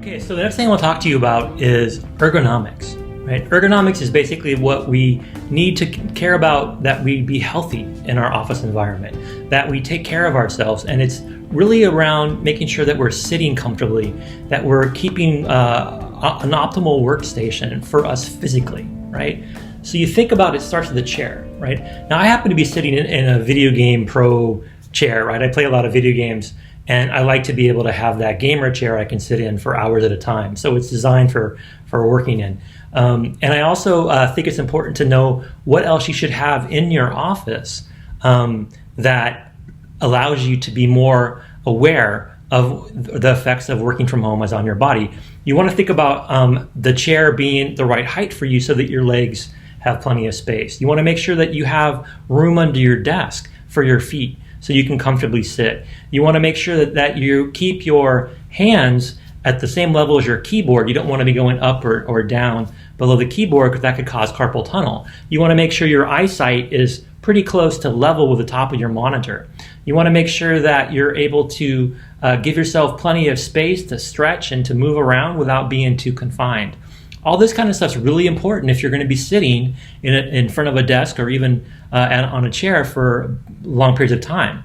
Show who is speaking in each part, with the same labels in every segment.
Speaker 1: Okay, so the next thing I want to talk to you about is ergonomics, right? Ergonomics is basically what we need to care about, that we be healthy in our office environment, that we take care of ourselves, and it's really around making sure that we're sitting comfortably, that we're keeping an optimal workstation for us physically, right? So you think about it starts with the chair, right? Now I happen to be sitting in a video game pro chair, right? I play a lot of video games, and I like to be able to have that gamer chair I can sit in for hours at a time. So it's designed for working in. And I also think it's important to know what else you should have in your office that allows you to be more aware of the effects of working from home as on your body. You want to think about the chair being the right height for you so that your legs have plenty of space. You want to make sure that you have room under your desk for your feet so you can comfortably sit. You want to make sure that you keep your hands at the same level as your keyboard. You don't want to be going up or down below the keyboard because that could cause carpal tunnel. You want to make sure your eyesight is pretty close to level with the top of your monitor. You want to make sure that you're able to give yourself plenty of space to stretch and to move around without being too confined. All this kind of stuff's really important if you're going to be sitting in front of a desk or even on a chair for long periods of time.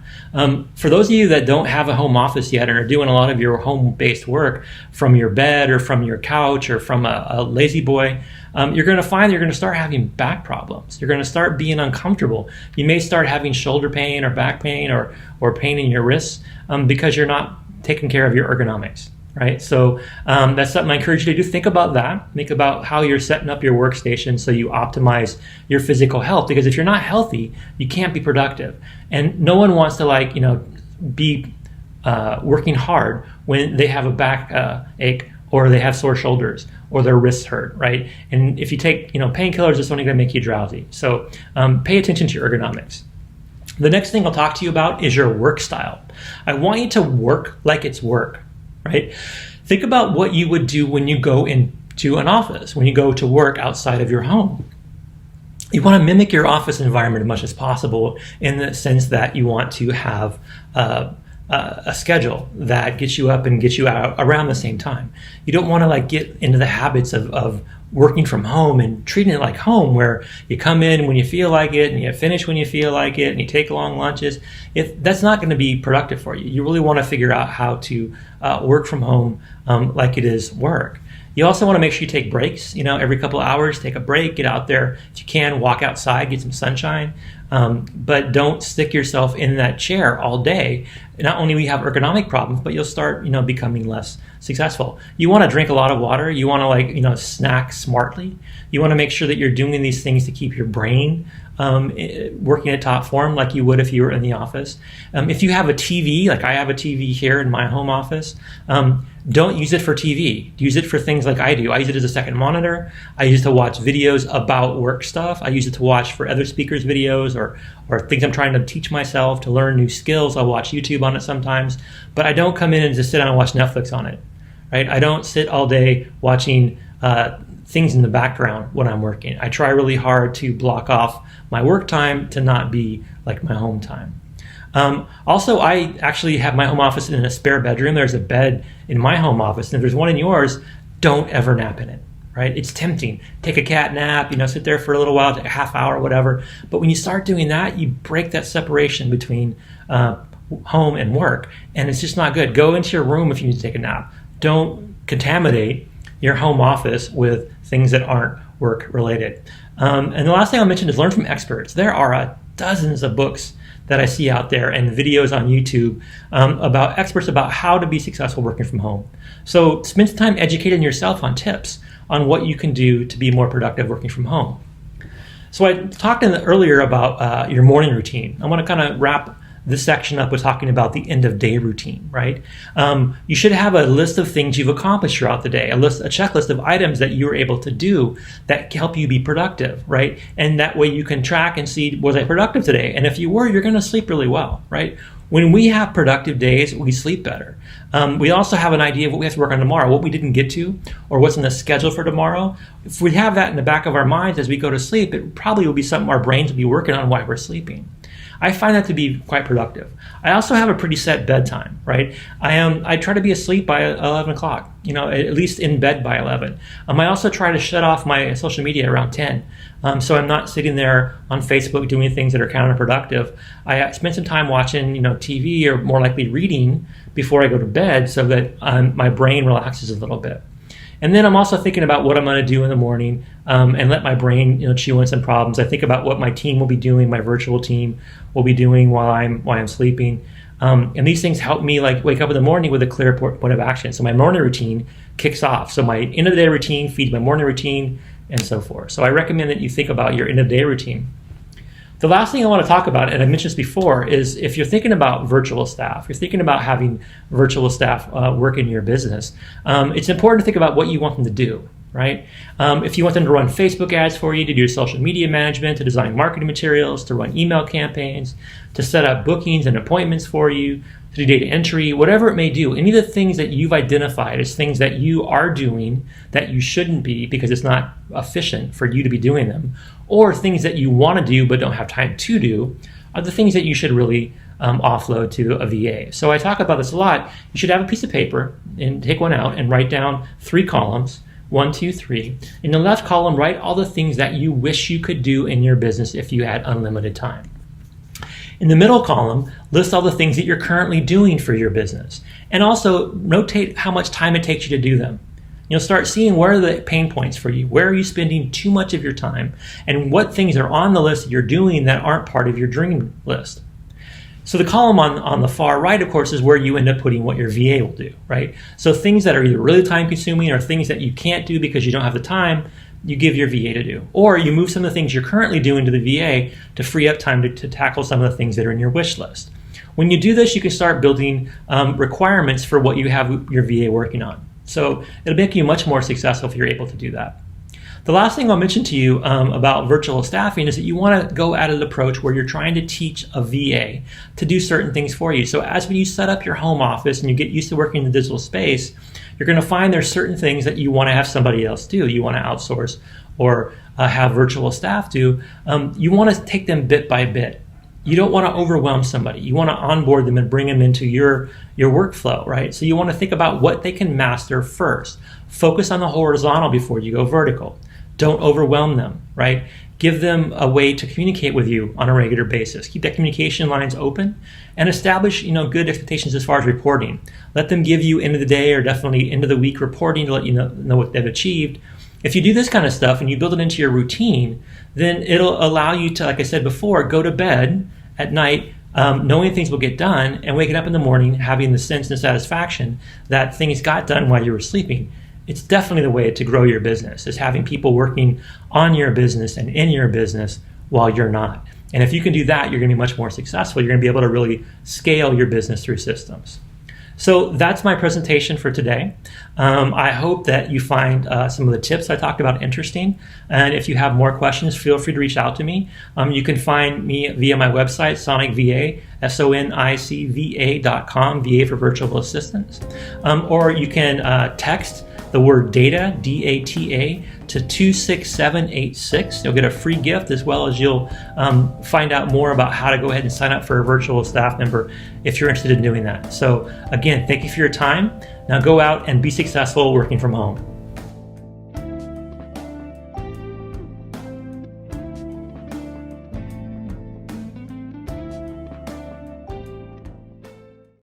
Speaker 1: For those of you that don't have a home office yet and are doing a lot of your home-based work from your bed or from your couch or from a lazy boy, you're going to find you're going to start having back problems. You're going to start being uncomfortable. You may start having shoulder pain or back pain or pain in your wrists because you're not taking care of your ergonomics. Right, so that's something I encourage you to do. Think about that. Think about how you're setting up your workstation so you optimize your physical health. Because if you're not healthy, you can't be productive. And no one wants to be working hard when they have a back ache or they have sore shoulders or their wrists hurt. Right, and if you take painkillers, it's only going to make you drowsy. So pay attention to your ergonomics. The next thing I'll talk to you about is your work style. I want you to work like it's work. Right? Think about what you would do when you go into an office, when you go to work outside of your home. You want to mimic your office environment as much as possible in the sense that you want to have a schedule that gets you up and gets you out around the same time. You don't want to get into the habits of working from home and treating it like home, where you come in when you feel like it and you finish when you feel like it and you take long lunches. That's not going to be productive for you. You really want to figure out how to work from home like it is work. You also want to make sure you take breaks. Every couple of hours, take a break, get out there. If you can, walk outside, get some sunshine. But don't stick yourself in that chair all day. Not only will you have ergonomic problems, but you'll start, becoming less successful. You want to drink a lot of water. You want to snack smartly. You want to make sure that you're doing these things to keep your brain working at top form like you would if you were in the office. If you have a TV, like I have a TV here in my home office, don't use it for TV. Use it for things like I do. I use it as a second monitor. I use it to watch videos about work stuff. I use it to watch for other speakers' videos or things I'm trying to teach myself, to learn new skills. I'll watch YouTube on it sometimes, but I don't come in and just sit down and watch Netflix on it. Right? I don't sit all day watching things in the background when I'm working. I try really hard to block off my work time to not be like my home time. Also, I actually have my home office in a spare bedroom. There's a bed in my home office, and if there's one in yours, don't ever nap in it. Right? It's tempting. Take a cat nap, sit there for a little while, take a half hour, whatever. But when you start doing that, you break that separation between home and work, and it's just not good. Go into your room if you need to take a nap. Don't contaminate your home office with things that aren't work related. And the last thing I'll mention is learn from experts. There are dozens of books that I see out there and videos on YouTube about experts about how to be successful working from home. So spend some time educating yourself on tips on what you can do to be more productive working from home. So I talked earlier about your morning routine. I want to kind of wrap this section up with talking about the end of day routine, right? You should have a list of things you've accomplished throughout the day, a checklist of items that you were able to do that help you be productive, right? And that way you can track and see, was I productive today? And if you were, you're going to sleep really well, right? When we have productive days, we sleep better. We also have an idea of what we have to work on tomorrow, what we didn't get to, or what's in the schedule for tomorrow. If we have that in the back of our minds as we go to sleep, it probably will be something our brains will be working on while we're sleeping. I find that to be quite productive. I also have a pretty set bedtime, right? I try to be asleep by 11 o'clock, at least in bed by 11. I also try to shut off my social media around 10. So I'm not sitting there on Facebook doing things that are counterproductive. I spend some time watching, TV, or more likely reading before I go to bed, so that my brain relaxes a little bit. And then I'm also thinking about what I'm going to do in the morning, and let my brain, chew on some problems. I think about what my team will be doing, my virtual team will be doing while I'm sleeping. And these things help me wake up in the morning with a clear point of action. So my morning routine kicks off. So my end of the day routine feeds my morning routine, and so forth. So I recommend that you think about your end of the day routine. The last thing I want to talk about, and I mentioned this before, is if you're thinking about virtual staff, you're thinking about having virtual staff work in your business, it's important to think about what you want them to do, right? If you want them to run Facebook ads for you, to do social media management, to design marketing materials, to run email campaigns, to set up bookings and appointments for you, to do data entry, whatever it may do, any of the things that you've identified as things that you are doing that you shouldn't be because it's not efficient for you to be doing them, or things that you want to do but don't have time to do, are the things that you should really offload to a VA. So I talk about this a lot. You should have a piece of paper and take one out and write down 3 columns, 1, 2, 3. In the left column, write all the things that you wish you could do in your business if you had unlimited time. In the middle column, list all the things that you're currently doing for your business, and also notate how much time it takes you to do them. You'll start seeing where are the pain points for you, where are you spending too much of your time, and what things are on the list that you're doing that aren't part of your dream list. So the column on the far right, of course, is where you end up putting what your VA will do, right? So things that are either really time consuming or things that you can't do because you don't have the time, you give your VA to do. Or you move some of the things you're currently doing to the VA to free up time to tackle some of the things that are in your wish list. When you do this, you can start building requirements for what you have your VA working on. So it'll make you much more successful if you're able to do that. The last thing I'll mention to you about virtual staffing is that you want to go at an approach where you're trying to teach a VA to do certain things for you. So as when you set up your home office and you get used to working in the digital space, you're going to find there's certain things that you want to have somebody else do. You want to outsource or have virtual staff do. You want to take them bit by bit. You don't want to overwhelm somebody. You want to onboard them and bring them into your workflow, right? So you want to think about what they can master first. Focus on the horizontal before you go vertical. Don't overwhelm them, right? Give them a way to communicate with you on a regular basis. Keep that communication lines open and establish, good expectations as far as reporting. Let them give you end of the day or definitely end of the week reporting to let you know what they've achieved. If you do this kind of stuff and you build it into your routine, then it'll allow you to, like I said before, go to bed at night knowing things will get done and waking up in the morning having the sense and satisfaction that things got done while you were sleeping. It's definitely the way to grow your business, is having people working on your business and in your business while you're not. And if you can do that, you're going to be much more successful. You're going to be able to really scale your business through systems. So that's my presentation for today. I hope that you find some of the tips I talked about interesting. And if you have more questions, feel free to reach out to me. You can find me via my website, SonicVA, SONICVA.com, VA for virtual assistants. Or you can text the word data, D-A-T-A, to 26786. You'll get a free gift, as well as you'll find out more about how to go ahead and sign up for a virtual staff member if you're interested in doing that. So again, thank you for your time. Now go out and be successful working from home.